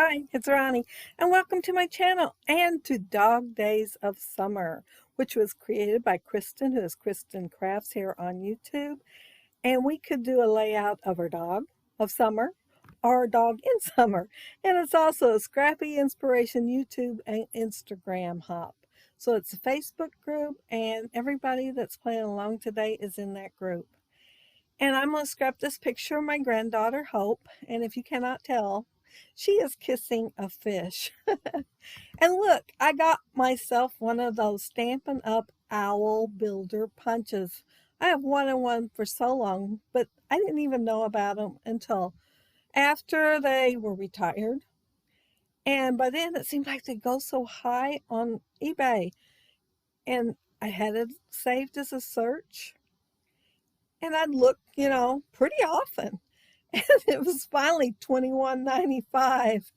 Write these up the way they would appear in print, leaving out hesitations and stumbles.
Hi, it's Ronnie, and welcome to my channel and to Dog Days of Summer, which was created by Kristen, who is Kristen Crafts here on YouTube. And we could do a layout of our dog of summer or a dog in summer. And it's also a Scrappy Inspiration YouTube and Instagram hop. So it's a Facebook group, and everybody that's playing along today is in that group. And I'm going to scrap this picture of my granddaughter, Hope. And if you cannot tell, she is kissing a fish. And look, I got myself one of those Stampin' Up! Owl Builder punches. I have wanted one for so long, but I didn't even know about them until after they were retired. And by then it seemed like they go so high on eBay. And I had it saved as a search. And I'd look, pretty often. And it was finally $21.95.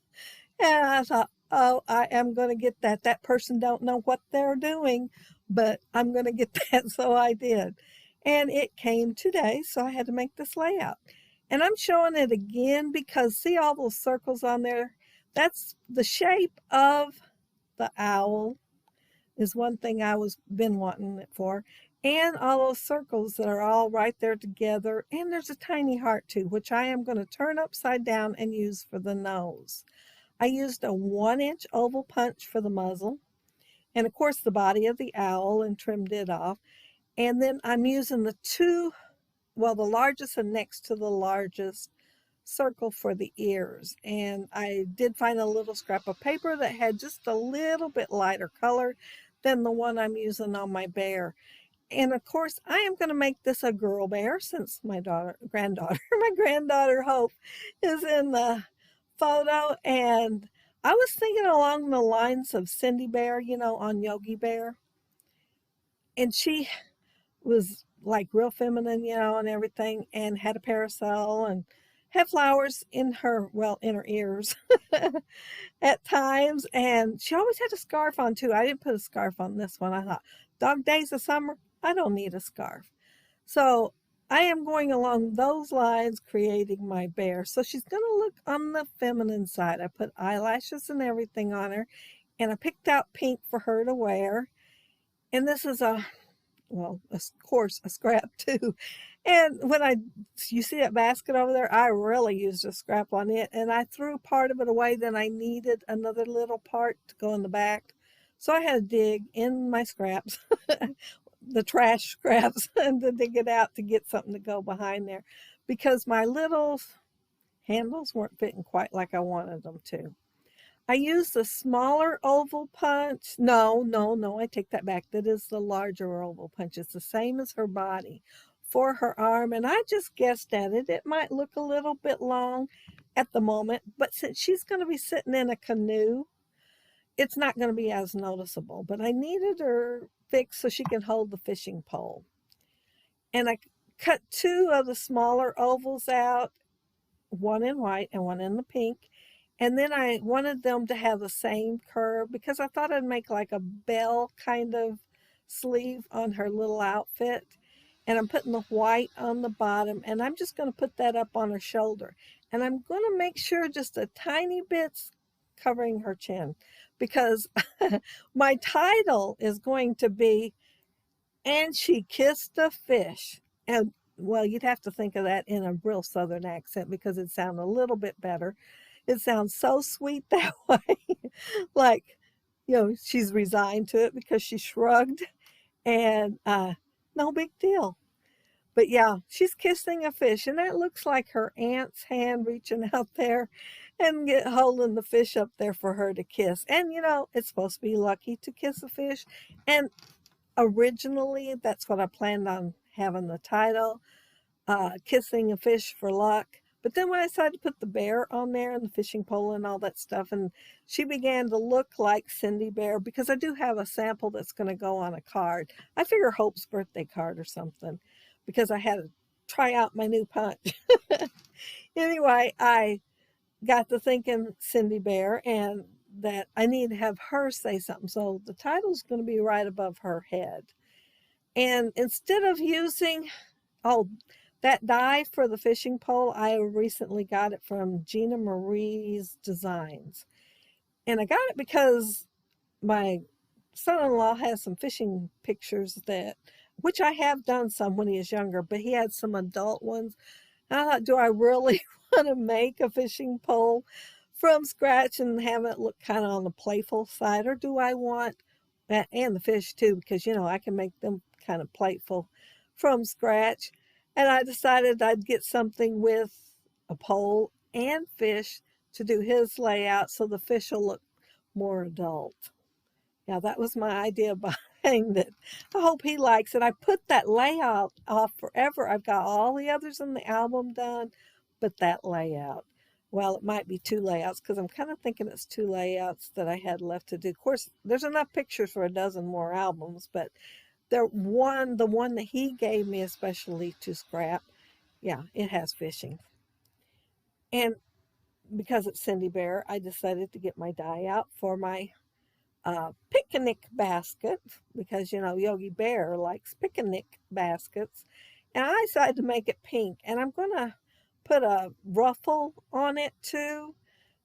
And I thought, oh, I am going to get that. That person don't know what they're doing, but I'm going to get that. So I did. And it came today, so I had to make this layout. And I'm showing it again because see all those circles on there? That's the shape of the owl is one thing I was been wanting it for. And all those circles that are all right there together. And there's a tiny heart too, which I am going to turn upside down and use for the nose. I used a 1-inch oval punch for the muzzle. And of course the body of the owl and trimmed it off. And then I'm using the largest and next to the largest circle for the ears. And I did find a little scrap of paper that had just a little bit lighter color than the one I'm using on my bear. And of course, I am going to make this a girl bear since my granddaughter Hope is in the photo. And I was thinking along the lines of Cindy Bear, on Yogi Bear. And she was like real feminine, and everything, and had a parasol and had flowers in her ears at times. And she always had a scarf on too. I didn't put a scarf on this one. I thought, Dog Days of Summer, I don't need a scarf. So I am going along those lines creating my bear. So she's going to look on the feminine side. I put eyelashes and everything on her, and I picked out pink for her to wear. And this is of course, a scrap too. And you see that basket over there, I really used a scrap on it, and I threw part of it away. Then I needed another little part to go in the back. So I had to dig in my scraps, the trash scraps, and to dig it out to get something to go behind there because my little handles weren't fitting quite like I wanted them to. I used the smaller oval punch. No, I take that back. That is the larger oval punch. It's the same as her body for her arm. And I just guessed at it. It might look a little bit long at the moment, but since she's going to be sitting in a canoe, it's not going to be as noticeable. But I needed her fixed so she can hold the fishing pole. And I cut 2 of the smaller ovals out, one in white and one in the pink. And then I wanted them to have the same curve because I thought I'd make like a bell kind of sleeve on her little outfit. And I'm putting the white on the bottom, and I'm just going to put that up on her shoulder. And I'm going to make sure just a tiny bit's covering her chin because my title is going to be, "And She Kissed a Fish." And well, you'd have to think of that in a real Southern accent because it sounds a little bit better. It sounds so sweet that way. Like, she's resigned to it because she shrugged and no big deal. But yeah, she's kissing a fish, and that looks like her aunt's hand reaching out there and holding the fish up there for her to kiss. And it's supposed to be lucky to kiss a fish. And originally, that's what I planned on having the title, Kissing a Fish for Luck. But then when I decided to put the bear on there and the fishing pole and all that stuff, and she began to look like Cindy Bear, because I do have a sample that's going to go on a card. I figure Hope's birthday card or something, because I had to try out my new punch. Anyway, I got to thinking Cindy Bear and that I need to have her say something. So the title's going to be right above her head. And instead of using, oh, That die for the fishing pole, I recently got it from Gina Marie's Designs. And I got it because my son-in-law has some fishing pictures that, which I have done some when he was younger, but he had some adult ones. And I thought, do I really want to make a fishing pole from scratch and have it look kind of on the playful side? Or do I want, and the fish too, because, you know, I can make them kind of playful from scratch. And I decided I'd get something with a pole and fish to do his layout so the fish will look more adult. Yeah, that was my idea behind it. I hope he likes it. I put that layout off forever. I've got all the others in the album done, but that layout. Well, it might be two layouts because I'm kind of thinking it's two layouts that I had left to do. Of course, there's enough pictures for a dozen more albums, but the one that he gave me especially to scrap, yeah, it has fishing. And because it's Cindy Bear, I decided to get my die out for my picnic basket because, you know, Yogi Bear likes picnic baskets. And I decided to make it pink. And I'm going to put a ruffle on it too.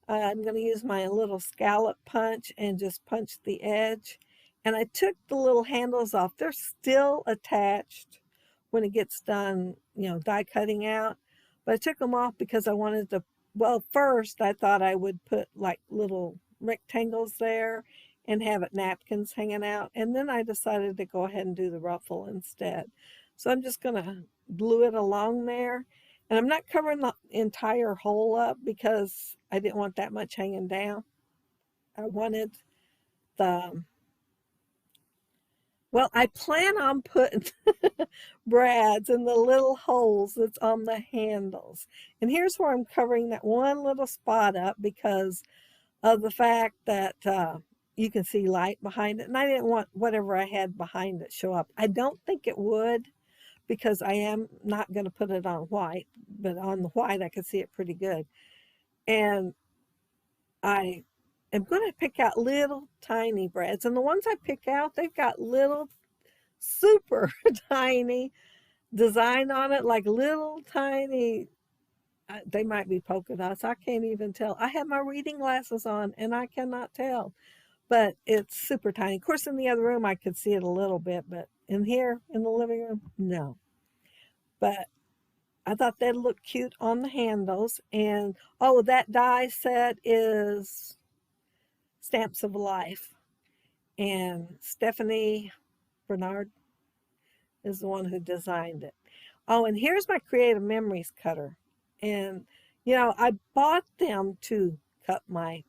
I'm going to use my little scallop punch and just punch the edge. And I took the little handles off. They're still attached when it gets done, you know, die cutting out. But I took them off because I wanted to, well, first I thought I would put like little rectangles there and have it napkins hanging out. And then I decided to go ahead and do the ruffle instead. So I'm just going to glue it along there. And I'm not covering the entire hole up because I didn't want that much hanging down. I wanted the, well, I plan on putting brads in the little holes that's on the handles. And here's where I'm covering that one little spot up because of the fact that you can see light behind it. And I didn't want whatever I had behind it show up. I don't think it would because I am not going to put it on white, but on the white I could see it pretty good. And I am going to pick out little tiny brads. And the ones I pick out, they've got little super tiny design on it, like little tiny, they might be polka dots. I can't even tell. I have my reading glasses on and I cannot tell, but it's super tiny. Of course, in the other room, I could see it a little bit, but in here in the living room, no. But I thought that'd look cute on the handles. And oh, that die set is Stamps of Life. And Stephanie Bernard is the one who designed it. Oh, and here's my Creative Memories cutter. And, you know, I bought them to cut my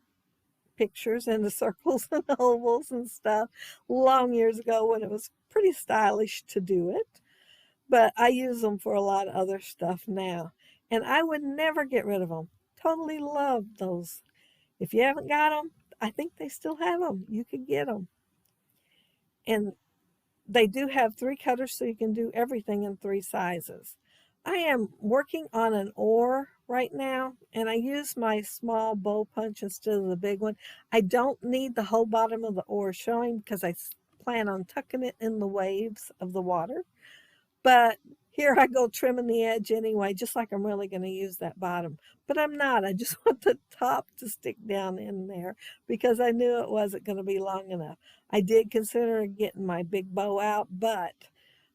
pictures into circles and ovals and stuff long years ago when it was pretty stylish to do it. But I use them for a lot of other stuff now. And I would never get rid of them. Totally love those. If you haven't got them, I think they still have them. You could get them. And they do have 3 cutters so you can do everything in 3 sizes. I am working on an oar right now and I use my small bow punch instead of the big one. I don't need the whole bottom of the oar showing because I plan on tucking it in the waves of the water. But here I go trimming the edge anyway, just like I'm really going to use that bottom. But I'm not. I just want the top to stick down in there because I knew it wasn't going to be long enough. I did consider getting my big bow out, but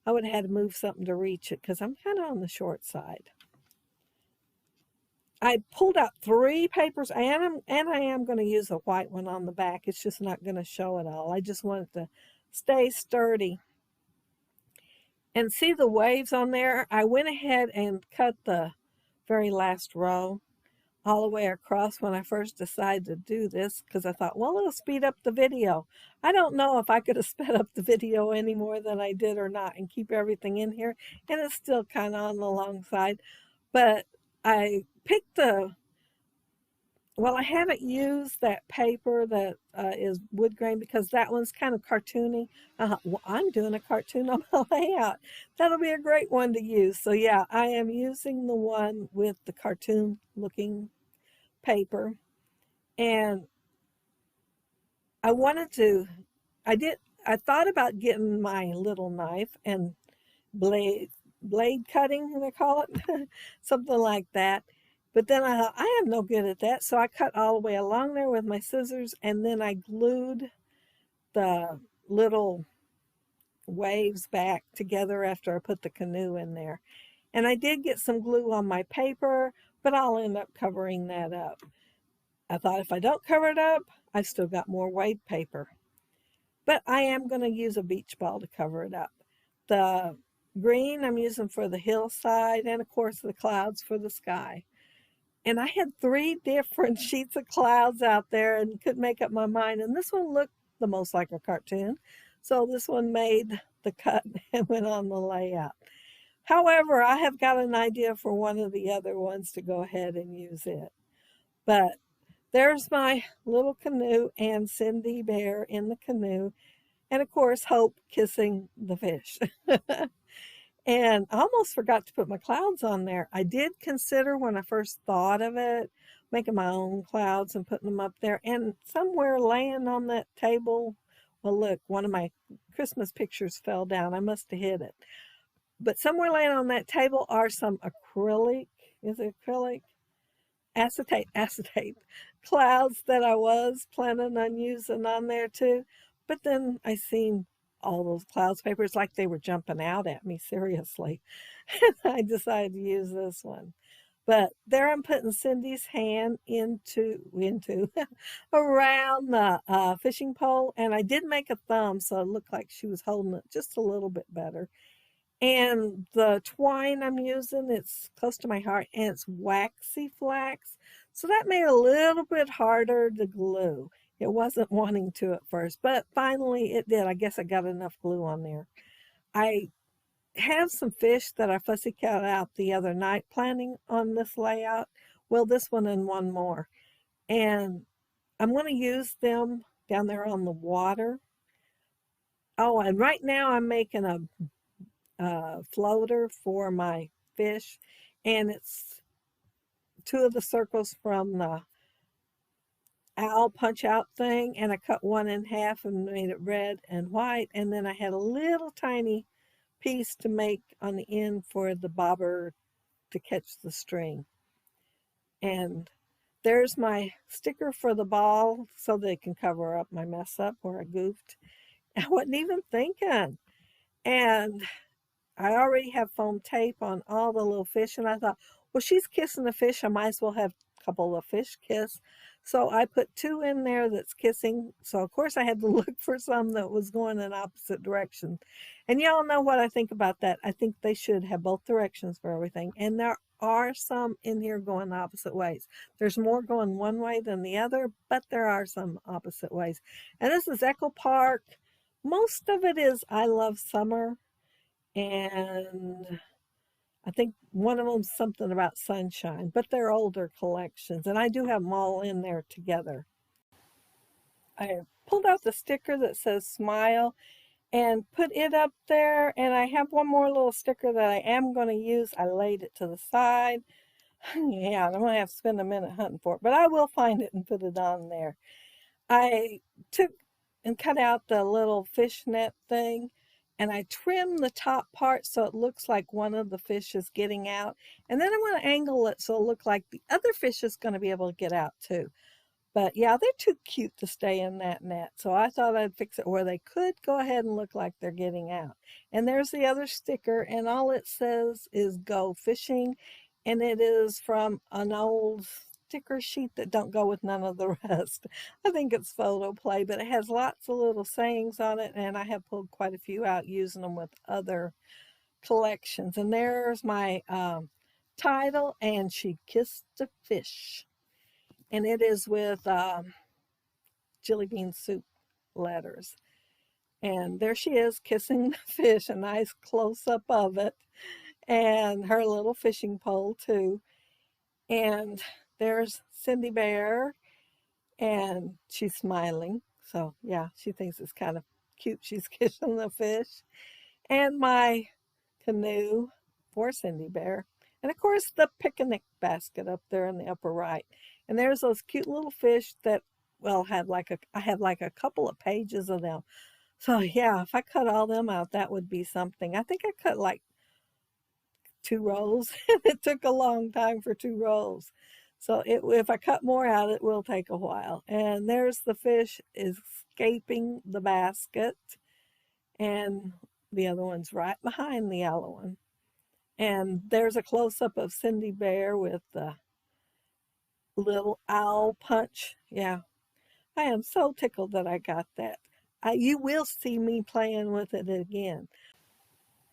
I would have had to move something to reach it because I'm kind of on the short side. I pulled out 3 papers and I am going to use a white one on the back. It's just not going to show it all. I just want it to stay sturdy. And see the waves on there? I went ahead and cut the very last row all the way across when I first decided to do this because I thought, well, it'll speed up the video. I don't know if I could have sped up the video any more than I did or not and keep everything in here. And it's still kind of on the long side. But I picked the, well, I haven't used that paper that is wood grain because that one's kind of cartoony. Well, I'm doing a cartoon on my layout. That'll be a great one to use. So yeah, I am using the one with the cartoon looking paper. And I wanted to, I thought about getting my little knife and blade blade cutting, they call it, something like that. But then I thought, I am no good at that. So I cut all the way along there with my scissors, and then I glued the little waves back together after I put the canoe in there. And I did get some glue on my paper, but I'll end up covering that up. I thought if I don't cover it up, I've still got more wave paper. But I am going to use a beach ball to cover it up. The green I'm using for the hillside, and of course the clouds for the sky. And I had 3 different sheets of clouds out there and couldn't make up my mind. And this one looked the most like a cartoon. So this one made the cut and went on the layout. However, I have got an idea for one of the other ones to go ahead and use it. But there's my little canoe and Cindy Bear in the canoe. And of course, Hope kissing the fish. And I almost forgot to put my clouds on there. I did consider when I first thought of it, making my own clouds and putting them up there. And somewhere laying on that table, well, look, one of my Christmas pictures fell down. I must have hit it. But somewhere laying on that table are some acrylic, is it acrylic? Acetate clouds that I was planning on using on there too. But then I seen all those clouds papers like they were jumping out at me, seriously. And I decided to use this one. But there I'm putting Cindy's hand into around the fishing pole. And I did make a thumb so it looked like she was holding it just a little bit better. And the twine I'm using, it's close to my heart, and it's waxy flax. So that made it a little bit harder to glue. It wasn't wanting to at first, but finally it did. I guess I got enough glue on there. I have some fish that I fussy cut out the other night planning on this layout. Well, this one and one more. And I'm going to use them down there on the water. Oh, and right now I'm making a floater for my fish, and it's 2 of the circles from the owl punch out thing, and I cut one in half and made it red and white, and then I had a little tiny piece to make on the end for the bobber to catch the string. And there's my sticker for the ball so they can cover up my mess up where I goofed. I wasn't even thinking. And I already have foam tape on all the little fish, and I thought, well, she's kissing the fish. I might as well have a couple of fish kiss. So I put 2 in there that's kissing. So, of course, I had to look for some that was going in opposite directions. And y'all know what I think about that. I think they should have both directions for everything. And there are some in here going opposite ways. There's more going one way than the other, but there are some opposite ways. And this is Echo Park. Most of it is I Love Summer. And I think one of them's something about sunshine, but they're older collections, and I do have them all in there together. I pulled out the sticker that says smile and put it up there, and I have one more little sticker that I am going to use. I laid it to the side. Yeah, I'm going to have to spend a minute hunting for it, but I will find it and put it on there. I took and cut out the little fishnet thing, and I trimmed the top part so it looks like one of the fish is getting out. And then I'm going to angle it so it looks like the other fish is going to be able to get out too. But yeah, they're too cute to stay in that net. So I thought I'd fix it where they could go ahead and look like they're getting out. And there's the other sticker, and all it says is go fishing. And it is from an old sticker sheet that don't go with none of the rest. I think it's photo play, but it has lots of little sayings on it, and I have pulled quite a few out using them with other collections. And there's my title, and she kissed a fish. And it is with jelly bean soup letters. And there she is kissing the fish, a nice close up of it, and her little fishing pole too. And there's Cindy Bear, and she's smiling. So yeah, she thinks it's kind of cute. She's kissing the fish. And my canoe for Cindy Bear. And of course the picnic basket up there in the upper right. And there's those cute little fish that, well, I have like a couple of pages of them. So yeah, if I cut all them out, that would be something. I think I cut like 2 rolls, and it took a long time for 2 rolls. So if I cut more out, it will take a while. And there's the fish escaping the basket, and the other one's right behind the yellow one. And there's a close-up of Cindy Bear with the little owl punch. Yeah, I am so tickled that I got that. You will see me playing with it again.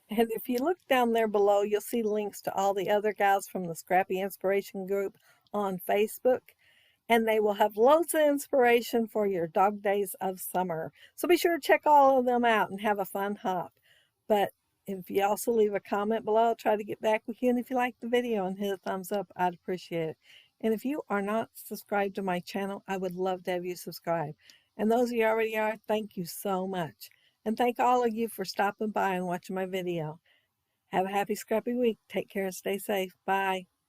And if you look down there below, you'll see links to all the other gals from the Scrappy Inspiration Group on Facebook. And they will have loads of inspiration for your dog days of summer. So be sure to check all of them out and have a fun hop. But if you also leave a comment below, I'll try to get back with you. And if you like the video and hit a thumbs up, I'd appreciate it. And if you are not subscribed to my channel, I would love to have you subscribe. And those of you already are, thank you so much. And thank all of you for stopping by and watching my video. Have a happy scrappy week. Take care and stay safe. Bye.